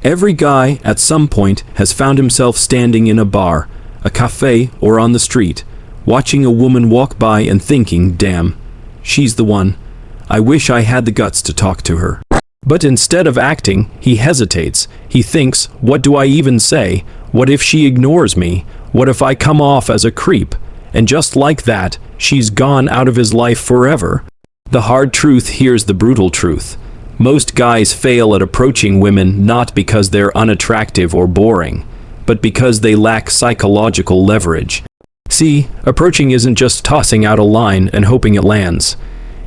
Every guy, at some point, has found himself standing in a bar, a cafe, or on the street, watching a woman walk by and thinking, damn, she's the one. I wish I had the guts to talk to her. But instead of acting, he hesitates. He thinks, what do I even say? What if she ignores me? What if I come off as a creep? And just like that, she's gone out of his life forever. The hard truth here's the brutal truth. Most guys fail at approaching women not because they're unattractive or boring, but because they lack psychological leverage. See, approaching isn't just tossing out a line and hoping it lands.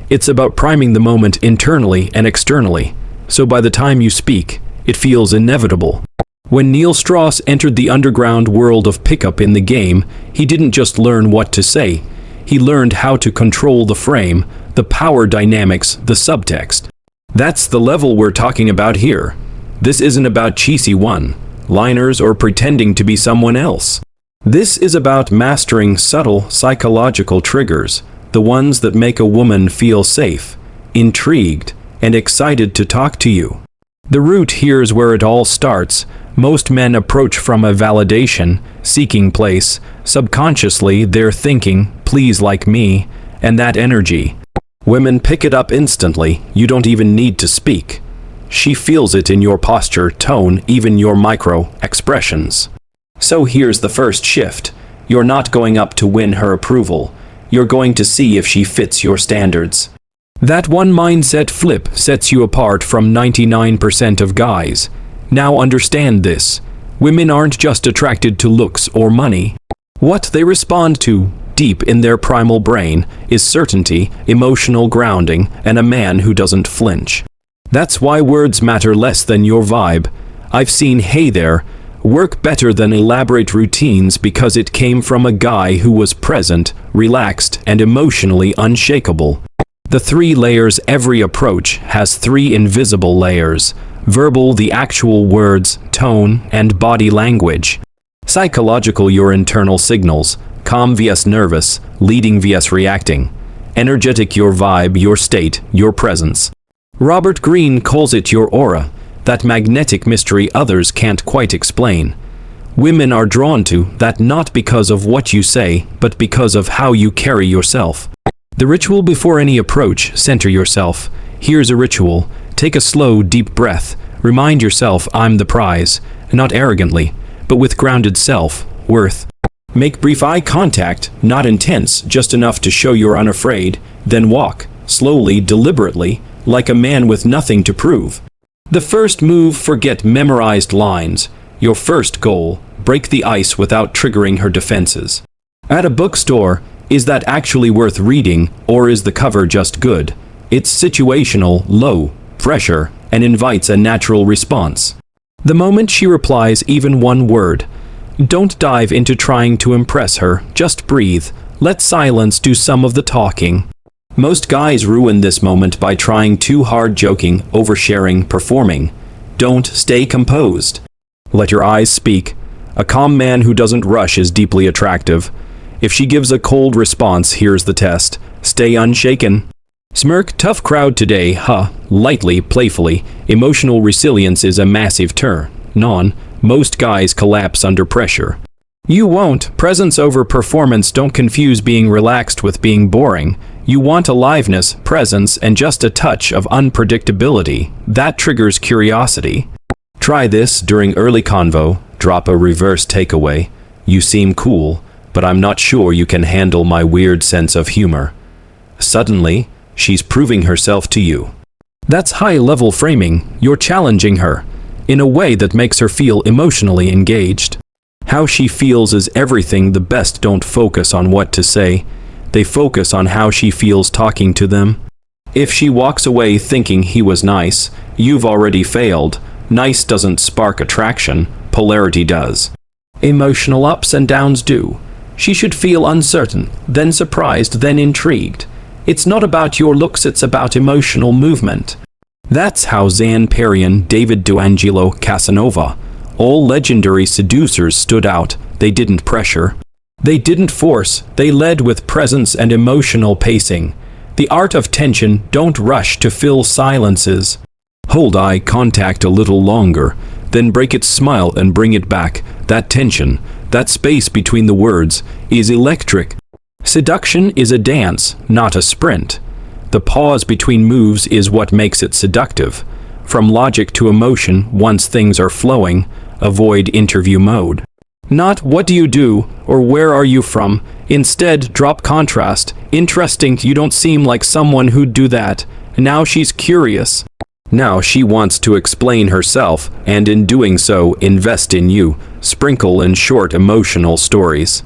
It's about priming the moment internally and externally, so by the time you speak, it feels inevitable. When Neil Strauss entered the underground world of pickup in the game, he didn't just learn what to say. He learned how to control the frame, the power dynamics, the subtext. That's the level we're talking about here. This isn't about cheesy one-liners or pretending to be someone else. This is about mastering subtle psychological triggers, the ones that make a woman feel safe, intrigued, and excited to talk to you. The root here's where it all starts. Most men approach from a validation-seeking place. Subconsciously, they're thinking, please like me, and that energy. Women pick it up instantly. You don't even need to speak. She feels it in your posture, tone, even your micro-expressions. So here's the first shift. You're not going up to win her approval. You're going to see if she fits your standards. That one mindset flip sets you apart from 99% of guys. Now understand this. Women aren't just attracted to looks or money. What they respond to, deep in their primal brain, is certainty, emotional grounding, and a man who doesn't flinch. That's why words matter less than your vibe. I've seen "hey there" work better than elaborate routines because it came from a guy who was present, relaxed, and emotionally unshakable. The 3 layers. Every approach has 3 invisible layers: verbal, the actual words, tone, and body language; psychological, your internal signals, calm vs nervous, leading vs reacting; energetic, your vibe, your state, your presence. Robert Greene calls it your aura, that magnetic mystery others can't quite explain. Women are drawn to that not because of what you say, but because of how you carry yourself. The ritual before any approach: center yourself. Here's a ritual. Take a slow, deep breath. Remind yourself, I'm the prize, not arrogantly, but with grounded self-worth. Make brief eye contact, not intense, just enough to show you're unafraid. Then walk, slowly, deliberately, like a man with nothing to prove. The first move: forget memorized lines. Your first goal: break the ice without triggering her defenses. At a bookstore, is that actually worth reading, or is the cover just good? It's situational, low pressure, and invites a natural response. The moment she replies even one word, don't dive into trying to impress her, just breathe. Let silence do some of the talking. Most guys ruin this moment by trying too hard, joking, oversharing, performing. Don't. Stay composed. Let your eyes speak. A calm man who doesn't rush is deeply attractive. If she gives a cold response, here's the test. Stay unshaken. Smirk. Tough crowd today, huh? Lightly, playfully. Emotional resilience is a massive turn on. Most guys collapse under pressure. You won't. Presence over performance. Don't confuse being relaxed with being boring. You want aliveness, presence, and just a touch of unpredictability. That triggers curiosity. Try this during early convo. Drop a reverse takeaway. You seem cool, but I'm not sure you can handle my weird sense of humor. Suddenly, she's proving herself to you. That's high-level framing. You're challenging her in a way that makes her feel emotionally engaged. How she feels is everything. The best don't focus on what to say. They focus on how she feels talking to them. If she walks away thinking he was nice, you've already failed. Nice doesn't spark attraction, polarity does. Emotional ups and downs do. She should feel uncertain, then surprised, then intrigued. It's not about your looks, it's about emotional movement. That's how Zan Perian, David D'Angelo, Casanova, all legendary seducers stood out. They didn't pressure. They didn't force. They led with presence and emotional pacing. The art of tension. Don't rush to fill silences. Hold eye contact a little longer. then break it, smile, and bring it back. That tension, that space between the words, is electric. Seduction is a dance, not a sprint. The pause between moves is what makes it seductive. From logic to emotion, once things are flowing, avoid interview mode. Not what do you do or where are you from. Instead, drop contrast. Interesting, you don't seem like someone who'd do that. Now she's curious. Now she wants to explain herself, and in doing so, invest in you. Sprinkle in short emotional stories.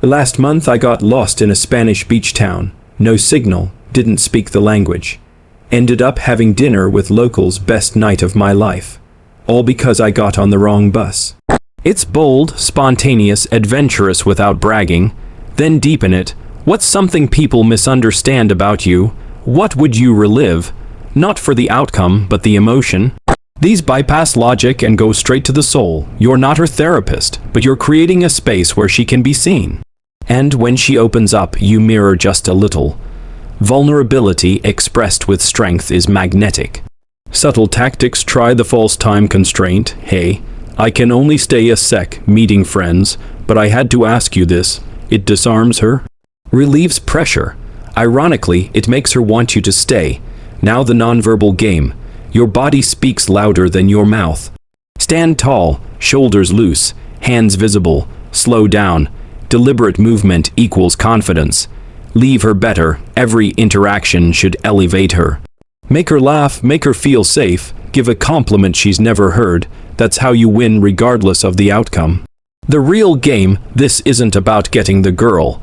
Last month I got lost in a Spanish beach town. No signal, didn't speak the language. Ended up having dinner with locals, best night of my life. All because I got on the wrong bus. It's bold, spontaneous, adventurous without bragging. Then deepen it. What's something people misunderstand about you? What would you relive? Not for the outcome, but the emotion. These bypass logic and go straight to the soul. You're not her therapist, but you're creating a space where she can be seen. And when she opens up, you mirror just a little. Vulnerability expressed with strength is magnetic. Subtle tactics: try the false time constraint. Hey, I can only stay a sec, meeting friends, but I had to ask you this. It disarms her. Relieves pressure. Ironically, it makes her want you to stay. Now the nonverbal game. Your body speaks louder than your mouth. Stand tall, shoulders loose, hands visible. Slow down. Deliberate movement equals confidence. Leave her better. Every interaction should elevate her. Make her laugh, make her feel safe. Give a compliment she's never heard. That's how you win regardless of the outcome. The real game, this isn't about getting the girl.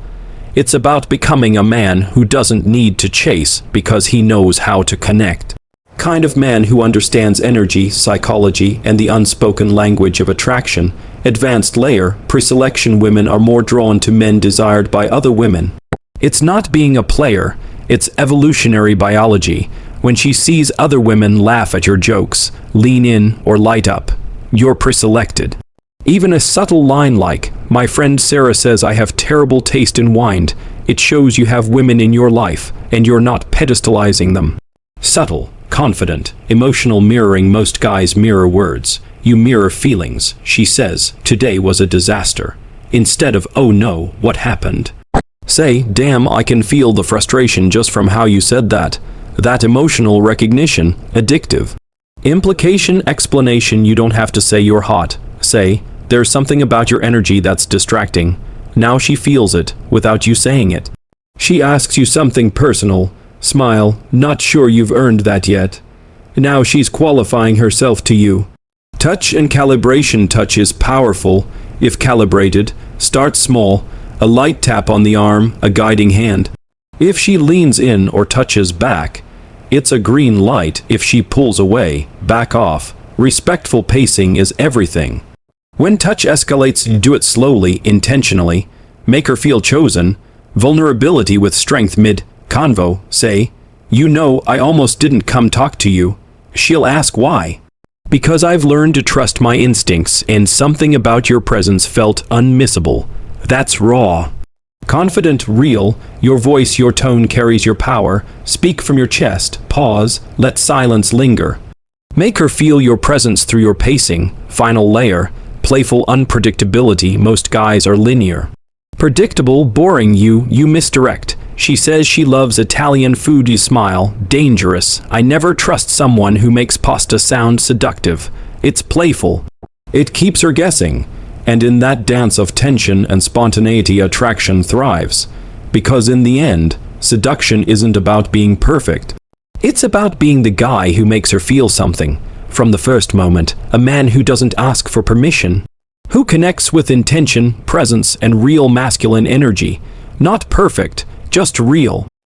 It's about becoming a man who doesn't need to chase because he knows how to connect. Kind of man who understands energy, psychology, and the unspoken language of attraction. Advanced layer, pre-selection women are more drawn to men desired by other women. It's not being a player, it's evolutionary biology. When she sees other women laugh at your jokes, lean in, or light up, you're pre-selected. Even a subtle line like, "My friend Sarah says I have terrible taste in wine," it shows you have women in your life, and you're not pedestalizing them. Subtle, confident, emotional mirroring. Most guys mirror words. You mirror feelings. She says, "Today was a disaster," instead of, "Oh no, what happened?" Say, "Damn, I can feel the frustration just from how you said that." That emotional recognition, addictive. Implication, explanation. You don't have to say you're hot. Say, "There's something about your energy that's distracting." Now she feels it, without you saying it. She asks you something personal. Smile, "Not sure you've earned that yet." Now she's qualifying herself to you. Touch and calibration. Touch is powerful, if calibrated. Start small, a light tap on the arm, a guiding hand. If she leans in or touches back, it's a green light. If she pulls away, back off. Respectful pacing is everything. When touch escalates, do it slowly, intentionally. Make her feel chosen. Vulnerability with strength. Mid-convo, say, "You know, I almost didn't come talk to you." She'll ask why. "Because I've learned to trust my instincts, and something about your presence felt unmissable." That's raw. Confident, real. Your voice, your tone carries your power. Speak from your chest. Pause. Let silence linger. Make her feel your presence through your pacing. Final layer. Playful unpredictability. Most guys are linear. Predictable, boring. You misdirect. She says she loves Italian food. You smile. Dangerous. I never trust someone who makes pasta sound seductive. It's playful. It keeps her guessing. And in that dance of tension and spontaneity, attraction thrives. Because in the end, seduction isn't about being perfect. It's about being the guy who makes her feel something. From the first moment, a man who doesn't ask for permission. Who connects with intention, presence, and real masculine energy. Not perfect, just real.